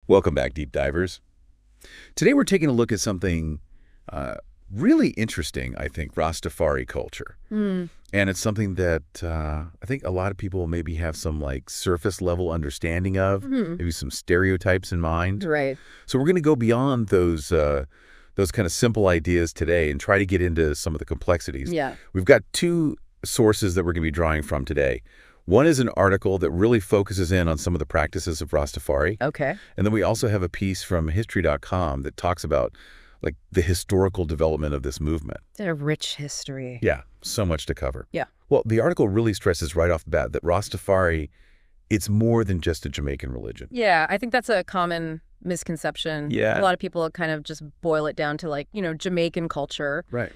Welcome back, Deep Divers. Today we're taking a look at something really interesting, I think, Rastafari culture. And it's something that I think a lot of people maybe have some like surface level understanding of, maybe some stereotypes in mind. Right. So we're going to go beyond those kind of simple ideas today and try to get into some of the complexities. Yeah. We've got two sources that we're going to be drawing from today. One is an article that really focuses in on some of the practices of Rastafari. Okay. And then we also have a piece from history.com that talks about like the historical development of this movement. It's a rich history. Yeah, so much to cover. Yeah. Well, the article really stresses right off the bat that Rastafari, it's more than just a Jamaican religion. Yeah, I think that's a common misconception. Yeah. A lot of people kind of just boil it down to like, Jamaican culture. Right.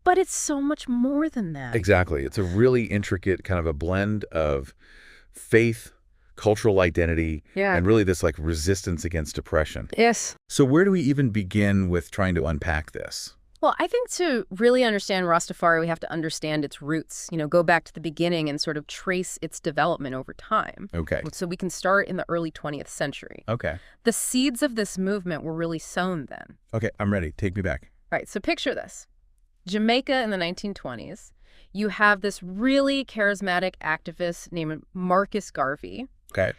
But it's so much more than that. Exactly. It's a really intricate kind of a blend of faith, cultural identity, and really this like resistance against oppression. Yes. So where do we even begin with trying to unpack this? Well, I think to really understand Rastafari, we have to understand its roots, go back to the beginning and sort of trace its development over time. Okay. So we can start in the early 20th century. Okay. The seeds of this movement were really sown then. Okay, I'm ready. Take me back. All right, so picture this. Jamaica in the 1920s, you have this really charismatic activist named Marcus Garvey. Okay.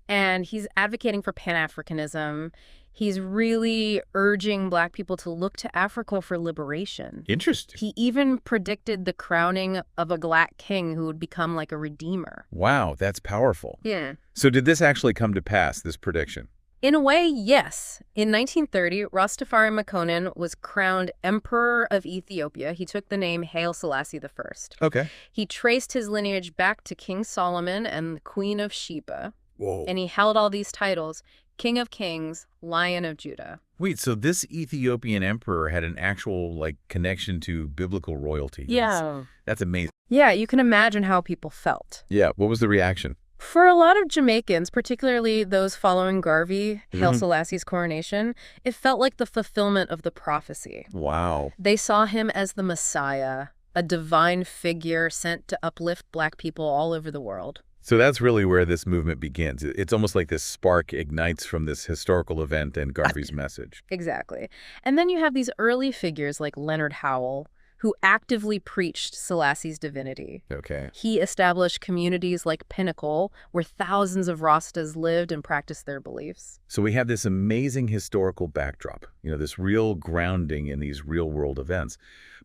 And he's advocating for Pan-Africanism. He's really urging Black people to look to Africa for liberation. Interesting. He even predicted the crowning of a Black king who would become like a redeemer. Wow, that's powerful. Yeah. So did this actually come to pass, this prediction? In a way, yes. In 1930, Rastafari Makonnen was crowned Emperor of Ethiopia. He took the name Haile Selassie I. Okay. He traced his lineage back to King Solomon and the Queen of Sheba. Whoa. And he held all these titles: King of Kings, Lion of Judah. Wait, so this Ethiopian emperor had an actual like connection to biblical royalty? Yeah. That's amazing. Yeah, you can imagine how people felt. Yeah, what was the reaction? For a lot of Jamaicans, particularly those following Garvey, Haile Selassie's coronation, it felt like the fulfillment of the prophecy. Wow. They saw him as the Messiah, a divine figure sent to uplift Black people all over the world. So that's really where this movement begins. It's almost like this spark ignites from this historical event and Garvey's message. Exactly. And then you have these early figures like Leonard Howell, who actively preached Selassie's divinity. Okay. He established communities like Pinnacle, where thousands of Rastas lived and practiced their beliefs. So we have this amazing historical backdrop, this real grounding in these real-world events.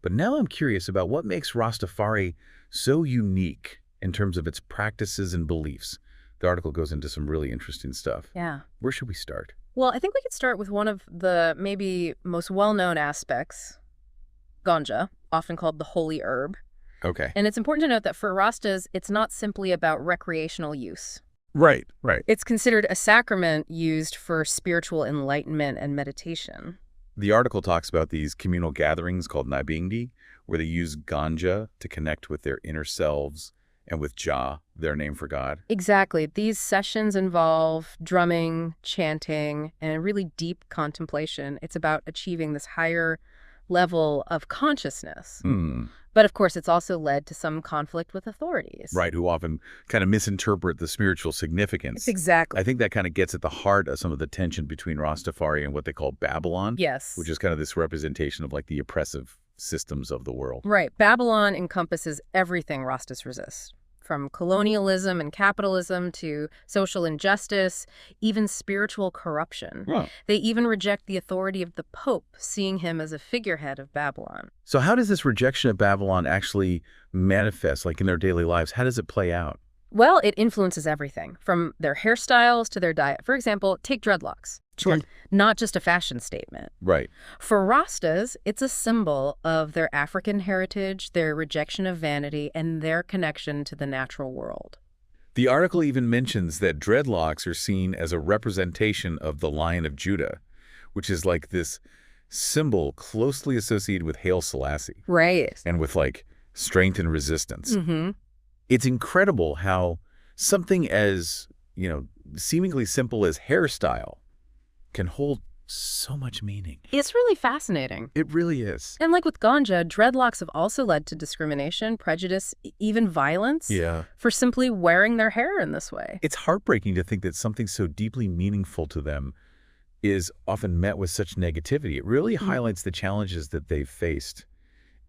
But now I'm curious about what makes Rastafari so unique in terms of its practices and beliefs. The article goes into some really interesting stuff. Yeah. Where should we start? Well, I think we could start with one of the maybe most well-known aspects, Ganja, often called the holy herb. Okay. And it's important to note that for Rastas, it's not simply about recreational use. Right, right. It's considered a sacrament used for spiritual enlightenment and meditation. The article talks about these communal gatherings called Nabingdi, where they use Ganja to connect with their inner selves and with Jah, their name for God. Exactly. These sessions involve drumming, chanting, and really deep contemplation. It's about achieving this higher level of consciousness. But of course, it's also led to some conflict with authorities. Right, who often kind of misinterpret the spiritual significance. Exactly. I think that kind of gets at the heart of some of the tension between Rastafari and what they call Babylon. Yes. Which is kind of this representation of like the oppressive systems of the world. Right. Babylon encompasses everything Rastas resist, from colonialism and capitalism to social injustice, even spiritual corruption. Wow. They even reject the authority of the Pope, seeing him as a figurehead of Babylon. So how does this rejection of Babylon actually manifest, like in their daily lives? How does it play out? Well, it influences everything, from their hairstyles to their diet. For example, take dreadlocks. Sure. Not just a fashion statement. Right. For Rastas, it's a symbol of their African heritage, their rejection of vanity, and their connection to the natural world. The article even mentions that dreadlocks are seen as a representation of the Lion of Judah, which is like this symbol closely associated with Haile Selassie. Right. And with like strength and resistance. It's incredible how something as, seemingly simple as hairstyle can hold so much meaning. It's really fascinating. It really is. And like with Ganja, dreadlocks have also led to discrimination, prejudice, even violence for simply wearing their hair in this way. It's heartbreaking to think that something so deeply meaningful to them is often met with such negativity. It really highlights the challenges that they've faced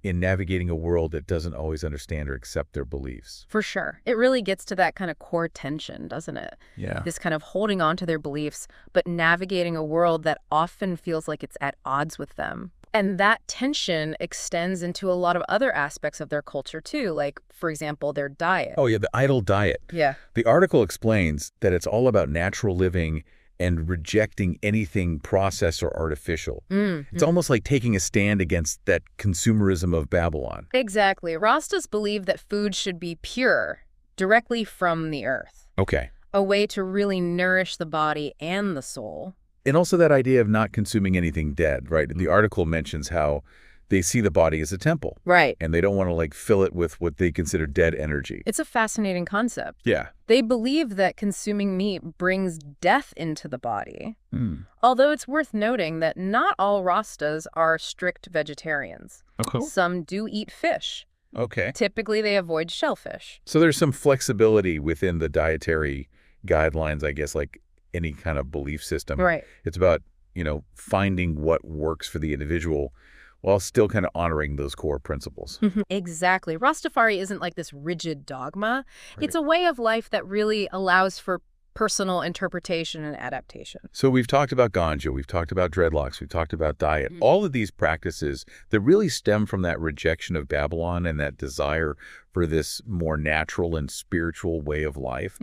in navigating a world that doesn't always understand or accept their beliefs. For sure. It really gets to that kind of core tension, doesn't it? Yeah. This kind of holding on to their beliefs, but navigating a world that often feels like it's at odds with them. And that tension extends into a lot of other aspects of their culture, too, like, for example, their diet. Oh, yeah, the idle diet. Yeah. The article explains that it's all about natural living and rejecting anything processed or artificial. It's almost like taking a stand against that consumerism of Babylon. Exactly. Rastas believe that food should be pure, directly from the earth. Okay. A way to really nourish the body and the soul. And also that idea of not consuming anything dead, right? The article mentions how they see the body as a temple. Right. And they don't want to, like, fill it with what they consider dead energy. It's a fascinating concept. Yeah. They believe that consuming meat brings death into the body. Although it's worth noting that not all Rastas are strict vegetarians. Okay. Some do eat fish. Okay. Typically, they avoid shellfish. So there's some flexibility within the dietary guidelines, I guess, like any kind of belief system. Right. It's about, finding what works for the individual while still kind of honoring those core principles. Exactly. Rastafari isn't like this rigid dogma. Right. It's a way of life that really allows for personal interpretation and adaptation. So we've talked about Ganja, we've talked about dreadlocks, we've talked about diet. All of these practices that really stem from that rejection of Babylon and that desire for this more natural and spiritual way of life.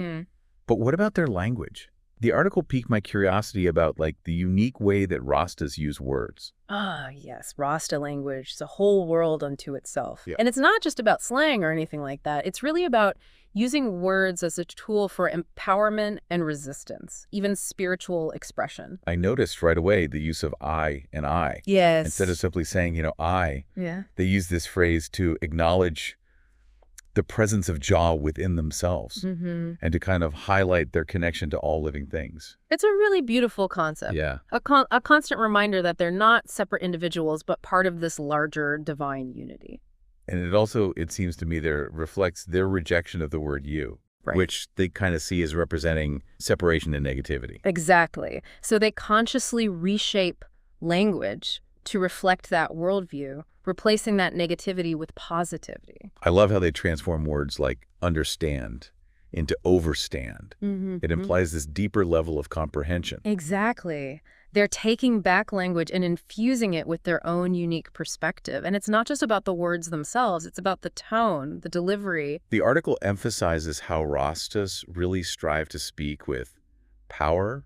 But what about their language? The article piqued my curiosity about, like, the unique way that Rastas use words. Ah, yes. Rasta language. It's a whole world unto itself. Yeah. And it's not just about slang or anything like that. It's really about using words as a tool for empowerment and resistance, even spiritual expression. I noticed right away the use of I and I. Yes. Instead of simply saying, I, Yeah. they use this phrase to acknowledge the presence of Jah within themselves and to kind of highlight their connection to all living things. It's a really beautiful concept. Yeah. A constant reminder that they're not separate individuals, but part of this larger divine unity. And it seems to me, reflects their rejection of the word you, Right. which they kind of see as representing separation and negativity. Exactly. So they consciously reshape language to reflect that worldview, replacing that negativity with positivity. I love how they transform words like understand into overstand. It implies this deeper level of comprehension. Exactly. They're taking back language and infusing it with their own unique perspective. And it's not just about the words themselves, it's about the tone, the delivery. The article emphasizes how Rastas really strive to speak with power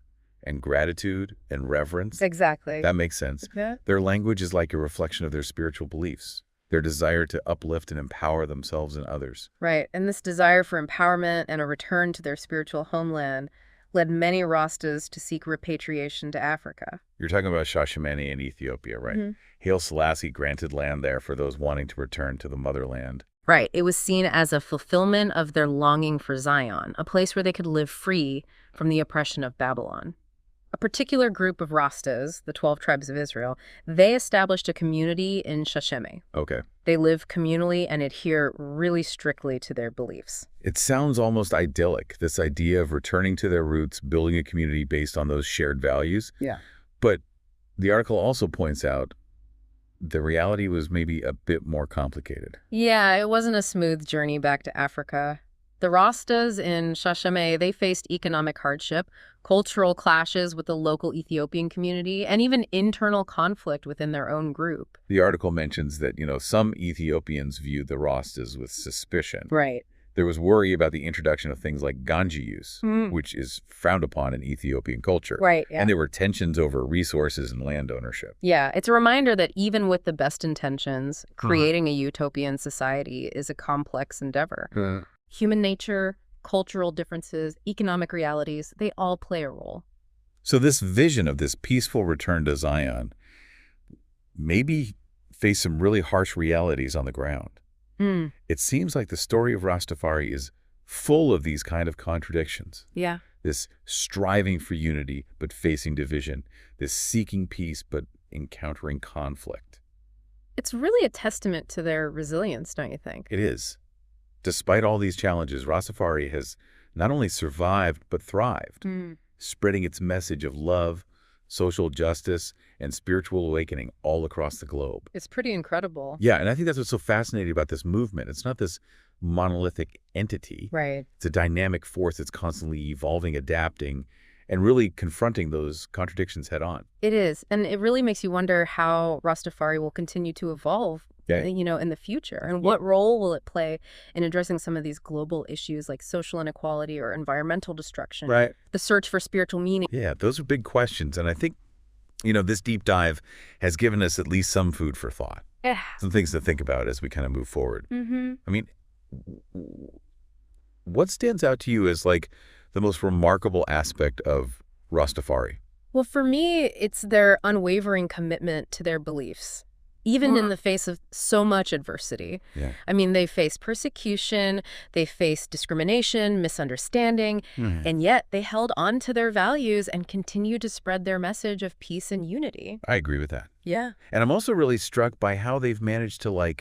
and gratitude and reverence. Exactly. That makes sense. Yeah. Their language is like a reflection of their spiritual beliefs, their desire to uplift and empower themselves and others. Right. And this desire for empowerment and a return to their spiritual homeland led many Rastas to seek repatriation to Africa. You're talking about Shashamene in Ethiopia, right? Haile Selassie granted land there for those wanting to return to the motherland. Right. It was seen as a fulfillment of their longing for Zion, a place where they could live free from the oppression of Babylon. A particular group of Rastas, the 12 tribes of Israel, they established a community in Shasheme. Okay. They live communally and adhere really strictly to their beliefs. It sounds almost idyllic, this idea of returning to their roots, building a community based on those shared values. Yeah. But the article also points out the reality was maybe a bit more complicated. Yeah, it wasn't a smooth journey back to Africa. The Rastas in Shashame, they faced economic hardship, cultural clashes with the local Ethiopian community, and even internal conflict within their own group. The article mentions that, some Ethiopians viewed the Rastas with suspicion. Right. There was worry about the introduction of things like Ganja use, which is frowned upon in Ethiopian culture. Right, yeah. And there were tensions over resources and land ownership. Yeah, it's a reminder that even with the best intentions, creating a utopian society is a complex endeavor. Human nature, cultural differences, economic realities, they all play a role. So this vision of this peaceful return to Zion maybe faced some really harsh realities on the ground. It seems like the story of Rastafari is full of these kind of contradictions. Yeah. This striving for unity but facing division, this seeking peace but encountering conflict. It's really a testament to their resilience, don't you think? It is. Despite all these challenges, Rastafari has not only survived but thrived, spreading its message of love, social justice, and spiritual awakening all across the globe. It's pretty incredible. Yeah, and I think that's what's so fascinating about this movement. It's not this monolithic entity. Right. It's a dynamic force that's constantly evolving, adapting, and really confronting those contradictions head on. It is. And it really makes you wonder how Rastafari will continue to evolve, in the future. And what role will it play in addressing some of these global issues like social inequality or environmental destruction? Right. The search for spiritual meaning. Yeah, those are big questions. And I think, this deep dive has given us at least some food for thought. Yeah. Some things to think about as we kind of move forward. Mm-hmm. I mean, what stands out to you as like the most remarkable aspect of Rastafari? Well, for me, it's their unwavering commitment to their beliefs, even in the face of so much adversity. Yeah. I mean, they faced persecution, they faced discrimination, misunderstanding, and yet they held on to their values and continued to spread their message of peace and unity. I agree with that. Yeah. And I'm also really struck by how they've managed to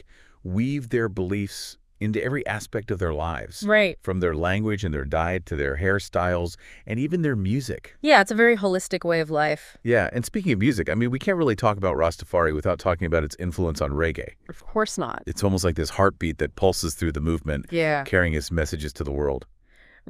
weave their beliefs into every aspect of their lives. Right. From their language and their diet to their hairstyles and even their music. Yeah, it's a very holistic way of life. Yeah, and speaking of music, I mean, we can't really talk about Rastafari without talking about its influence on reggae. Of course not. It's almost like this heartbeat that pulses through the movement, carrying its messages to the world.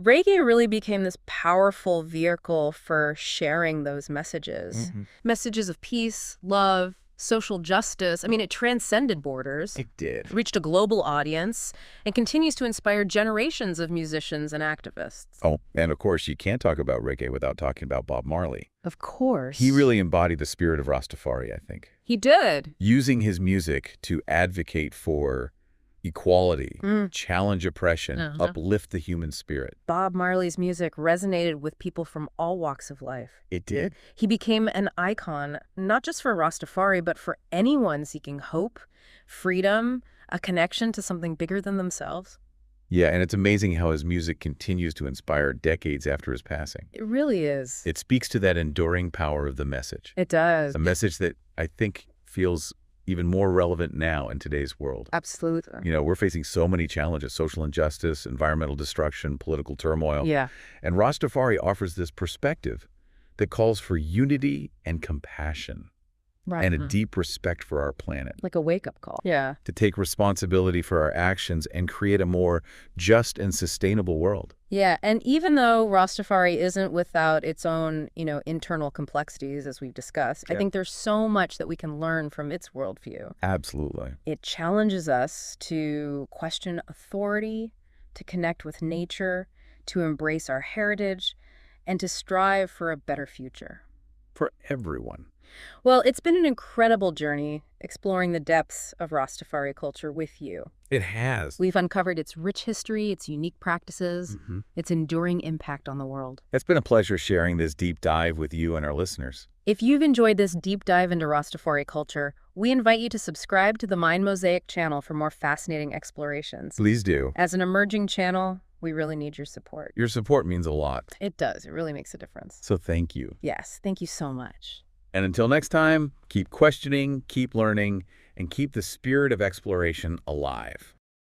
Reggae really became this powerful vehicle for sharing those messages. Messages of peace, love, social justice. I mean, it transcended borders. It did. Reached a global audience and continues to inspire generations of musicians and activists. Oh, and of course, you can't talk about reggae without talking about Bob Marley. Of course. He really embodied the spirit of Rastafari, I think. He did. Using his music to advocate for equality, challenge oppression, uplift the human spirit. Bob Marley's music resonated with people from all walks of life. It did? He became an icon, not just for Rastafari, but for anyone seeking hope, freedom, a connection to something bigger than themselves. Yeah, and it's amazing how his music continues to inspire decades after his passing. It really is. It speaks to that enduring power of the message. It does. A message that I think feels even more relevant now in today's world. Absolutely. We're facing so many challenges: social injustice, environmental destruction, political turmoil. Yeah. And Rastafari offers this perspective that calls for unity and compassion. Right. And a deep respect for our planet. Like a wake-up call. Yeah. To take responsibility for our actions and create a more just and sustainable world. Yeah, and even though Rastafari isn't without its own, internal complexities, as we've discussed, I think there's so much that we can learn from its worldview. Absolutely. It challenges us to question authority, to connect with nature, to embrace our heritage, and to strive for a better future. For everyone. Well, it's been an incredible journey exploring the depths of Rastafari culture with you. It has. We've uncovered its rich history, its unique practices, its enduring impact on the world. It's been a pleasure sharing this deep dive with you and our listeners. If you've enjoyed this deep dive into Rastafari culture, we invite you to subscribe to the Mind Mosaic channel for more fascinating explorations. Please do. As an emerging channel, we really need your support. Your support means a lot. It does. It really makes a difference. So thank you. Yes, thank you so much. And until next time, keep questioning, keep learning, and keep the spirit of exploration alive.